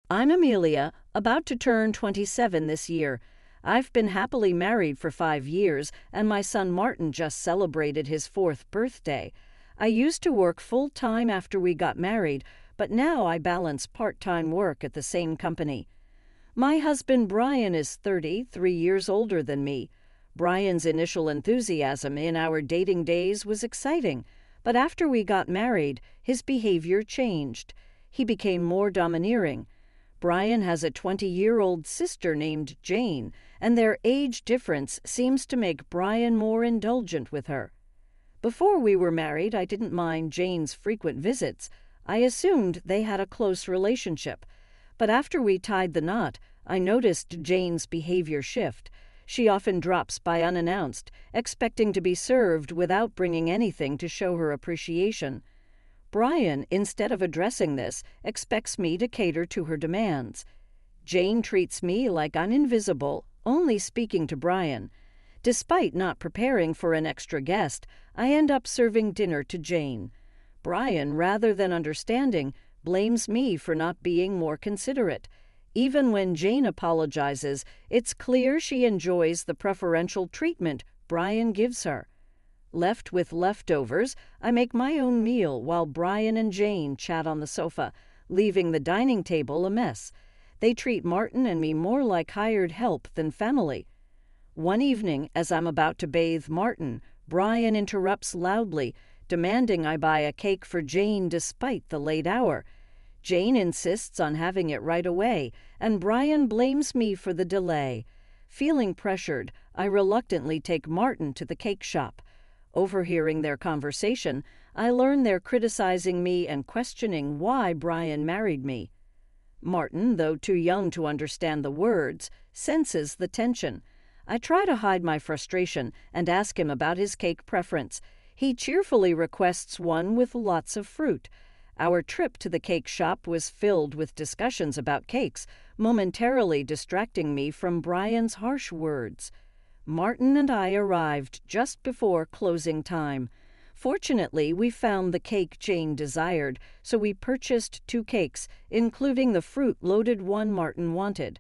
I'm Amelia, about to turn 27 this year. I've been happily married for 5 years, and my son Martin just celebrated his 4th birthday. I used to work full-time after we got married, but now I balance part-time work at the same company. My husband Brian is 33 years older than me. Brian's initial enthusiasm in our dating days was exciting, but after we got married, his behavior changed. He became more domineering. Brian has a 20-year-old sister named Jane, and their age difference seems to make Brian more indulgent with her. Before we were married, I didn't mind Jane's frequent visits. I assumed they had a close relationship. But after we tied the knot, I noticed Jane's behavior shift. She often drops by unannounced, expecting to be served without bringing anything to show her appreciation. Brian, instead of addressing this, expects me to cater to her demands. Jane treats me like I'm invisible, only speaking to Brian. Despite not preparing for an extra guest, I end up serving dinner to Jane. Brian, rather than understanding, blames me for not being more considerate. Even when Jane apologizes, it's clear she enjoys the preferential treatment Brian gives her. Left with leftovers, I make my own meal while Brian and Jane chat on the sofa, leaving the dining table a mess. They treat Martin and me more like hired help than family. One evening, as I'm about to bathe Martin, Brian interrupts loudly, demanding I buy a cake for Jane despite the late hour. Jane insists on having it right away, and Brian blames me for the delay. Feeling pressured, I reluctantly take Martin to the cake shop. Overhearing their conversation, I learn they're criticizing me and questioning why Brian married me. Martin, though too young to understand the words, senses the tension. I try to hide my frustration and ask him about his cake preference. He cheerfully requests one with lots of fruit. Our trip to the cake shop was filled with discussions about cakes, momentarily distracting me from Brian's harsh words. Martin and I arrived just before closing time. Fortunately, we found the cake Jane desired, so we purchased 2 cakes, including the fruit-loaded one Martin wanted.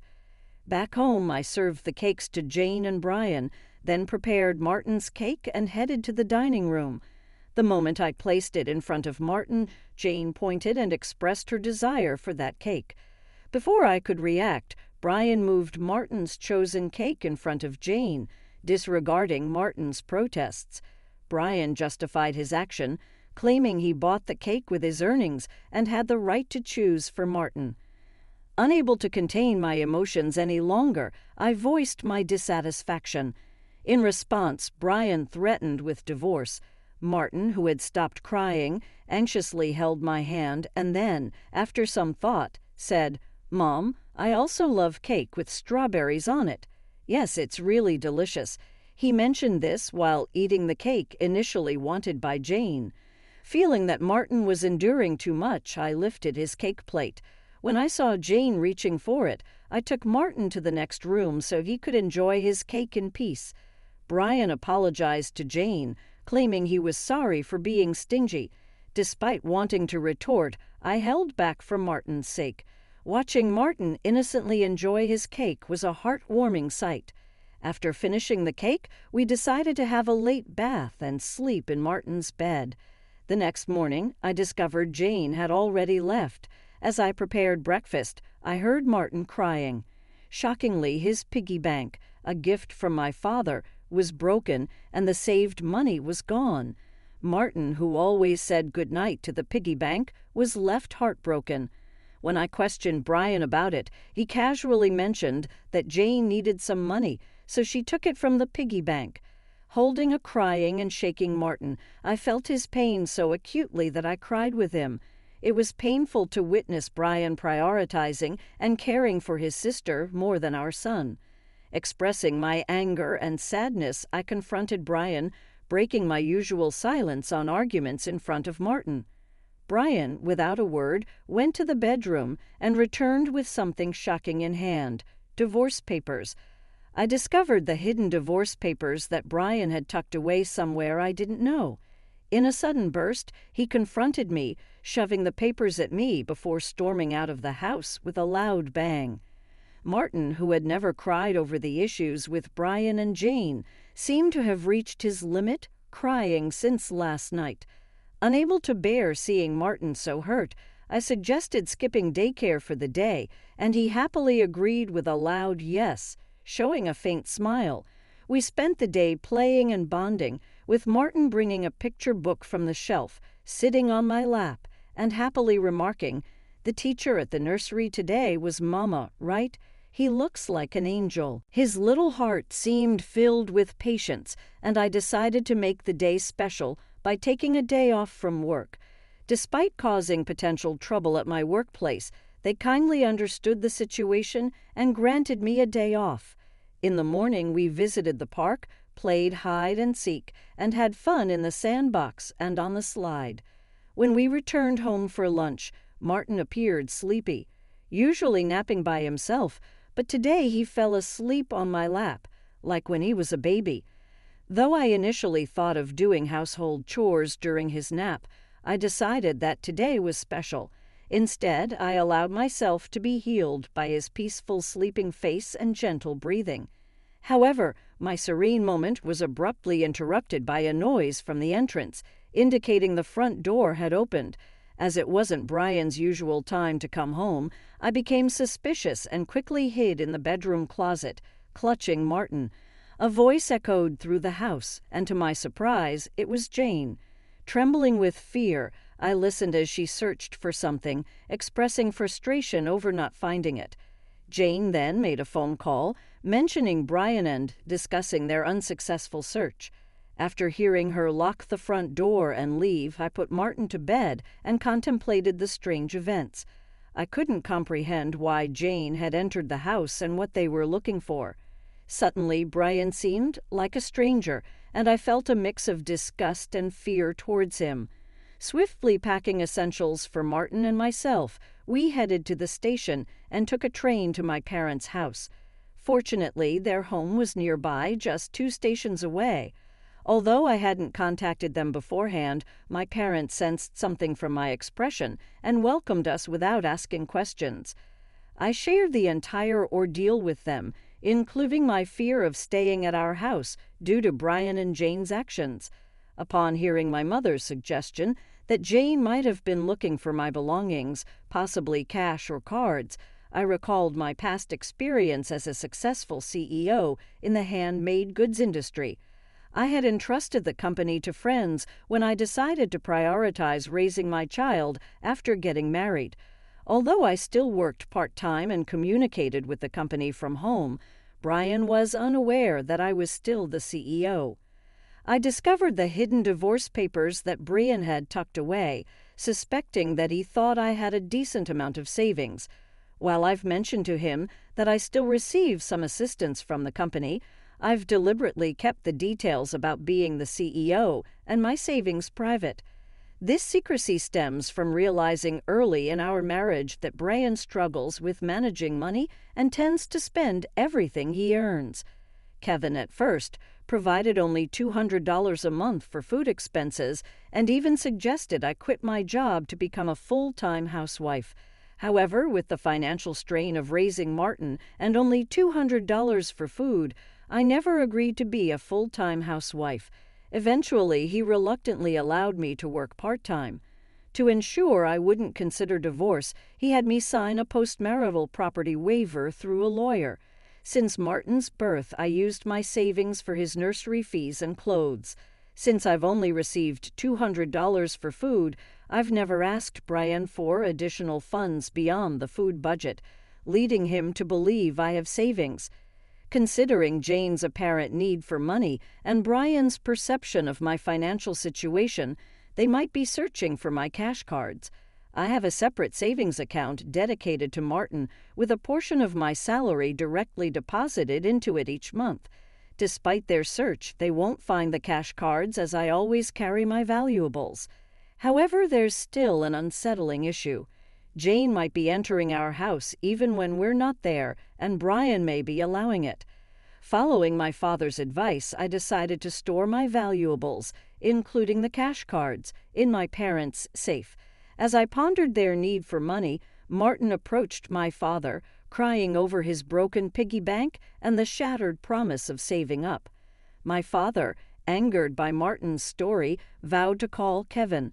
Back home, I served the cakes to Jane and Brian, then prepared Martin's cake and headed to the dining room. The moment I placed it in front of Martin, Jane pointed and expressed her desire for that cake. Before I could react, Brian moved Martin's chosen cake in front of Jane, disregarding Martin's protests. Brian justified his action, claiming he bought the cake with his earnings and had the right to choose for Martin. Unable to contain my emotions any longer, I voiced my dissatisfaction. In response, Brian threatened with divorce. Martin, who had stopped crying, anxiously held my hand and then, after some thought, said, "Mom, I also love cake with strawberries on it. Yes, it's really delicious." He mentioned this while eating the cake initially wanted by Jane. Feeling that Martin was enduring too much, I lifted his cake plate. When I saw Jane reaching for it, I took Martin to the next room so he could enjoy his cake in peace. Brian apologized to Jane, claiming he was sorry for being stingy. Despite wanting to retort, I held back for Martin's sake. Watching Martin innocently enjoy his cake was a heartwarming sight. After finishing the cake, we decided to have a late bath and sleep in Martin's bed. The next morning, I discovered Jane had already left. As I prepared breakfast, I heard Martin crying. Shockingly, his piggy bank, a gift from my father, was broken and the saved money was gone. Martin, who always said goodnight to the piggy bank, was left heartbroken. When I questioned Brian about it, he casually mentioned that Jane needed some money, so she took it from the piggy bank. Holding a crying and shaking Martin, I felt his pain so acutely that I cried with him. It was painful to witness Brian prioritizing and caring for his sister more than our son. Expressing my anger and sadness, I confronted Brian, breaking my usual silence on arguments in front of Martin. Brian, without a word, went to the bedroom and returned with something shocking in hand: divorce papers. I discovered the hidden divorce papers that Brian had tucked away somewhere I didn't know. In a sudden burst, he confronted me, shoving the papers at me before storming out of the house with a loud bang. Martin, who had never cried over the issues with Brian and Jane, seemed to have reached his limit, crying since last night. Unable to bear seeing Martin so hurt, I suggested skipping daycare for the day, and he happily agreed with a loud yes, showing a faint smile. We spent the day playing and bonding, with Martin bringing a picture book from the shelf, sitting on my lap, and happily remarking, "The teacher at the nursery today was Mama, right? He looks like an angel." His little heart seemed filled with patience, and I decided to make the day special by taking a day off from work. Despite causing potential trouble at my workplace, they kindly understood the situation and granted me a day off. In the morning, we visited the park, played hide and seek, and had fun in the sandbox and on the slide. When we returned home for lunch, Martin appeared sleepy, usually napping by himself, but today he fell asleep on my lap, like when he was a baby. Though I initially thought of doing household chores during his nap, I decided that today was special. Instead, I allowed myself to be healed by his peaceful sleeping face and gentle breathing. However, my serene moment was abruptly interrupted by a noise from the entrance, indicating the front door had opened. As it wasn't Brian's usual time to come home, I became suspicious and quickly hid in the bedroom closet, clutching Martin. A voice echoed through the house, and to my surprise, it was Jane. Trembling with fear, I listened as she searched for something, expressing frustration over not finding it. Jane then made a phone call, mentioning Brian and discussing their unsuccessful search. After hearing her lock the front door and leave, I put Martin to bed and contemplated the strange events. I couldn't comprehend why Jane had entered the house and what they were looking for. Suddenly, Brian seemed like a stranger, and I felt a mix of disgust and fear towards him. Swiftly packing essentials for Martin and myself, we headed to the station and took a train to my parents' house. Fortunately, their home was nearby, just 2 stations away. Although I hadn't contacted them beforehand, my parents sensed something from my expression and welcomed us without asking questions. I shared the entire ordeal with them, including my fear of staying at our house due to Brian and Jane's actions. Upon hearing my mother's suggestion that Jane might have been looking for my belongings, possibly cash or cards, I recalled my past experience as a successful CEO in the handmade goods industry. I had entrusted the company to friends when I decided to prioritize raising my child after getting married. Although I still worked part-time and communicated with the company from home, Brian was unaware that I was still the CEO. I discovered the hidden divorce papers that Brian had tucked away, suspecting that he thought I had a decent amount of savings. While I've mentioned to him that I still receive some assistance from the company, I've deliberately kept the details about being the CEO and my savings private. This secrecy stems from realizing early in our marriage that Brian struggles with managing money and tends to spend everything he earns. Kevin, at first, provided only $200 a month for food expenses and even suggested I quit my job to become a full-time housewife. However, with the financial strain of raising Martin and only $200 for food, I never agreed to be a full-time housewife. Eventually, he reluctantly allowed me to work part-time. To ensure I wouldn't consider divorce, he had me sign a postmarital property waiver through a lawyer. Since Martin's birth, I used my savings for his nursery fees and clothes. Since I've only received $200 for food, I've never asked Brian for additional funds beyond the food budget, leading him to believe I have savings. Considering Jane's apparent need for money and Brian's perception of my financial situation, they might be searching for my cash cards. I have a separate savings account dedicated to Martin with a portion of my salary directly deposited into it each month. Despite their search, they won't find the cash cards as I always carry my valuables. However, there's still an unsettling issue. Jane might be entering our house even when we're not there, and Brian may be allowing it. Following my father's advice, I decided to store my valuables, including the cash cards, in my parents' safe. As I pondered their need for money, Martin approached my father, crying over his broken piggy bank and the shattered promise of saving up. My father, angered by Martin's story, vowed to call Kevin.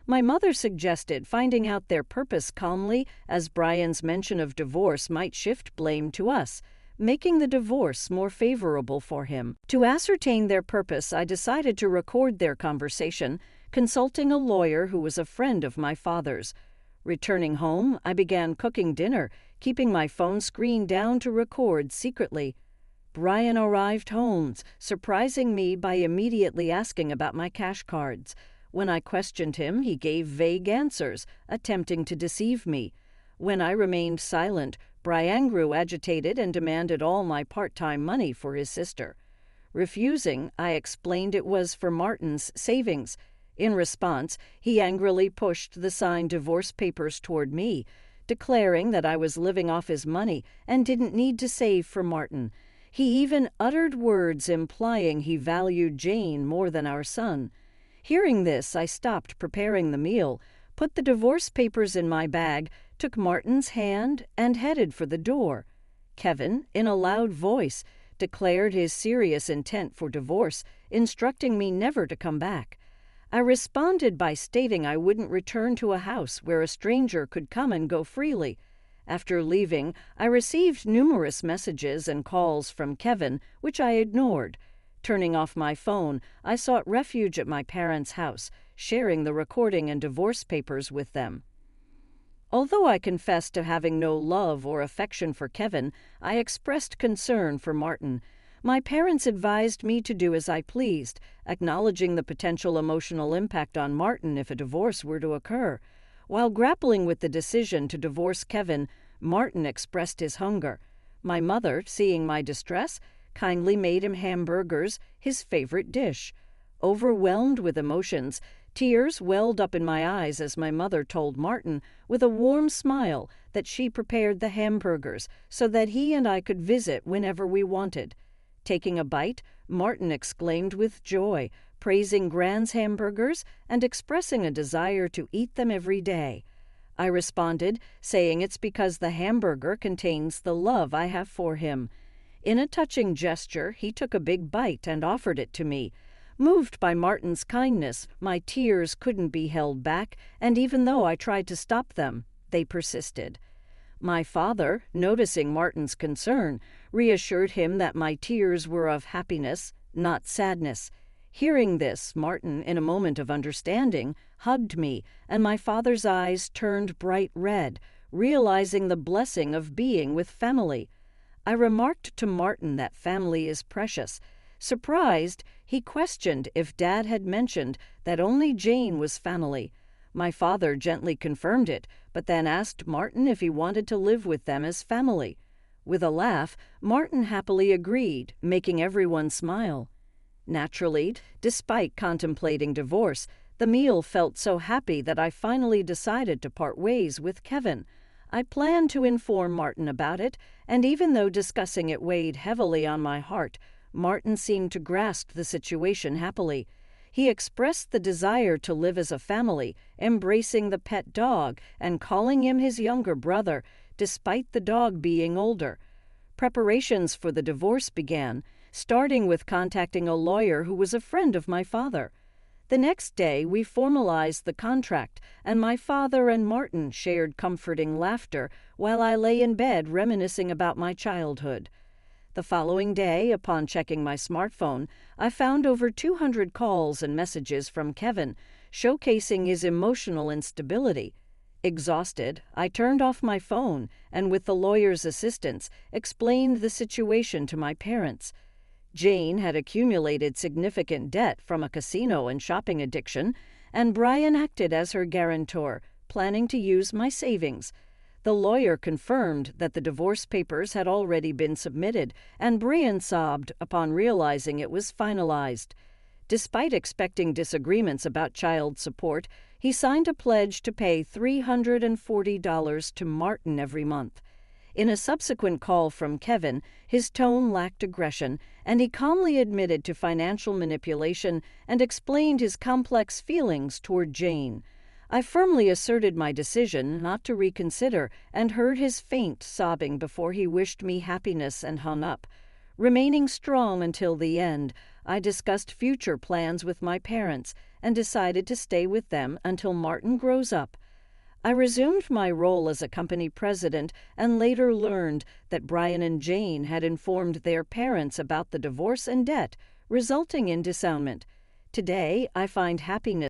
My mother suggested finding out their purpose calmly, as Brian's mention of divorce might shift blame to us, making the divorce more favorable for him. To ascertain their purpose, I decided to record their conversation, consulting a lawyer who was a friend of my father's. Returning home, I began cooking dinner, keeping my phone screen down to record secretly. Brian arrived home, surprising me by immediately asking about my cash cards. When I questioned him, he gave vague answers, attempting to deceive me. When I remained silent, Brian grew agitated and demanded all my part-time money for his sister. Refusing, I explained it was for Martin's savings. In response, he angrily pushed the signed divorce papers toward me, declaring that I was living off his money and didn't need to save for Martin. He even uttered words implying he valued Jane more than our son. Hearing this, I stopped preparing the meal, put the divorce papers in my bag, took Martin's hand, and headed for the door. Kevin, in a loud voice, declared his serious intent for divorce, instructing me never to come back. I responded by stating I wouldn't return to a house where a stranger could come and go freely. After leaving, I received numerous messages and calls from Kevin, which I ignored. Turning off my phone, I sought refuge at my parents' house, sharing the recording and divorce papers with them. Although I confessed to having no love or affection for Kevin, I expressed concern for Martin. My parents advised me to do as I pleased, acknowledging the potential emotional impact on Martin if a divorce were to occur. While grappling with the decision to divorce Kevin, Martin expressed his hunger. My mother, seeing my distress, kindly made him hamburgers, his favorite dish. Overwhelmed with emotions, tears welled up in my eyes as my mother told Martin, with a warm smile, that she prepared the hamburgers so that he and I could visit whenever we wanted. Taking a bite, Martin exclaimed with joy, praising Gran's hamburgers and expressing a desire to eat them every day. I responded, saying it's because the hamburger contains the love I have for him. In a touching gesture, he took a big bite and offered it to me. Moved by Martin's kindness, my tears couldn't be held back, and even though I tried to stop them, they persisted. My father, noticing Martin's concern, reassured him that my tears were of happiness, not sadness. Hearing this, Martin, in a moment of understanding, hugged me, and my father's eyes turned bright red, realizing the blessing of being with family. I remarked to Martin that family is precious. Surprised, he questioned if Dad had mentioned that only Jane was family. My father gently confirmed it, but then asked Martin if he wanted to live with them as family. With a laugh, Martin happily agreed, making everyone smile. Naturally, despite contemplating divorce, the meal felt so happy that I finally decided to part ways with Kevin. I planned to inform Martin about it, and even though discussing it weighed heavily on my heart, Martin seemed to grasp the situation happily. He expressed the desire to live as a family, embracing the pet dog and calling him his younger brother, despite the dog being older. Preparations for the divorce began, starting with contacting a lawyer who was a friend of my father. The next day, we formalized the contract, and my father and Martin shared comforting laughter while I lay in bed reminiscing about my childhood. The following day, upon checking my smartphone, I found over 200 calls and messages from Kevin, showcasing his emotional instability. Exhausted, I turned off my phone and, with the lawyer's assistance, explained the situation to my parents. Jane had accumulated significant debt from a casino and shopping addiction, and Brian acted as her guarantor, planning to use my savings. The lawyer confirmed that the divorce papers had already been submitted, and Brian sobbed upon realizing it was finalized. Despite expecting disagreements about child support, he signed a pledge to pay $340 to Martin every month. In a subsequent call from Kevin, his tone lacked aggression, and he calmly admitted to financial manipulation and explained his complex feelings toward Jane. I firmly asserted my decision not to reconsider and heard his faint sobbing before he wished me happiness and hung up. Remaining strong until the end, I discussed future plans with my parents and decided to stay with them until Martin grows up. I resumed my role as a company president and later learned that Brian and Jane had informed their parents about the divorce and debt, resulting in disownment. Today, I find happiness